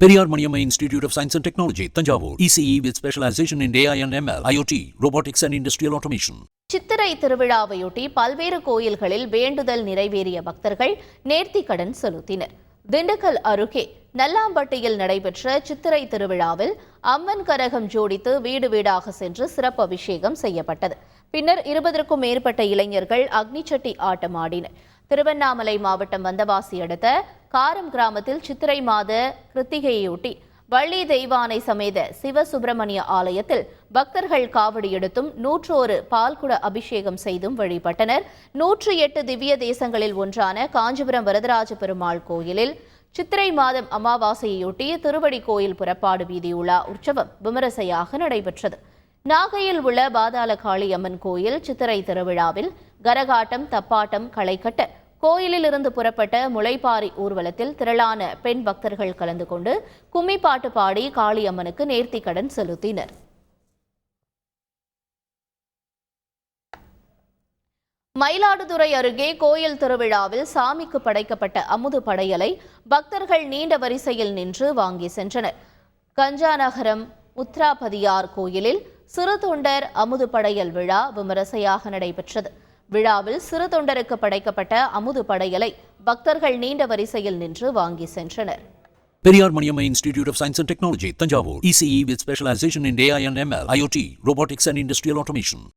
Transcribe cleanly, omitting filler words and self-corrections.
Periyar Maniamma Institute of Science and Technology, Tanjavur, ECE with specialization in AI and ML, IoT, robotics and industrial automation. சித்திரை திருவிழாவையொட்டி பல்வேறு கோயில்களில் வேண்டுதல் நிறைவேறிய பக்தர்கள் நேர்த்திக்கடன் செலுத்தினர். திண்டுக்கல் அருகே நல்லாம்பட்டியில் நடைபெற்ற சித்திரை திருவிழாவில் அம்மன் கரகம் ஜோடித்து வீடு வீடாக சென்று சிறப்பு அபிஷேகம் செய்யப்பட்டது. பின்னர் 20க்கும் மேற்பட்ட இளைஞர்கள் அக்னிச்சட்டி ஆட்டம் ஆடினர். திருவண்ணாமலை மாவட்டம் வந்தவாசி அடுத்த காரம் கிராமத்தில் சித்திரை மாத கிருத்திகையொட்டி வள்ளி தெய்வானை சமேத சிவசுப்பிரமணிய ஆலயத்தில் பக்தர்கள் காவடி எடுத்தும் 101 பால்குட அபிஷேகம் செய்தும் வழிபட்டனர். 108 திவ்ய தேசங்களில் ஒன்றான காஞ்சிபுரம் வரதராஜ பெருமாள் கோயிலில் சித்திரை மாதம் அமாவாசையொட்டி திருவடி கோயில் புறப்பாடு வீதி உலா உற்சவம் விமரிசையாக நடைபெற்றது. நாகையில் உள்ள பாதாள காளி அம்மன் கோயில் சித்திரை திருவிழாவில் கரகாட்டம், தப்பாட்டம், களைக்கட்ட கோயிலில் இருந்து புறப்பட்ட முளைப்பாரி ஊர்வலத்தில் திரளான பெண் பக்தர்கள் கலந்து கொண்டு கும்மி பாட்டு பாடி காளியம்மனுக்கு நேர்த்திக்கடன் செலுத்தினர். மயிலாடுதுறை அருகே கோயில் திருவிழாவில் சாமிக்கு படைக்கப்பட்ட அமுது படையலை பக்தர்கள் நீண்ட வரிசையில் நின்று வாங்கி சென்றனர். கஞ்சாநகரம் உத்ராபதியார் கோயிலில் சிறு தொண்டர் அமுது படையல் விழா விமரிசையாக நடைபெற்றது. விழாவில் சிறு தொண்டருக்கு படைக்கப்பட்ட அமுது படையலை பக்தர்கள் நீண்ட வரிசையில் நின்று வாங்கி சென்றனர். Periyar Maniamma Institute of Science and Technology, Tanjavur, ECE with specialization in AI and ML, IoT, robotics and industrial automation.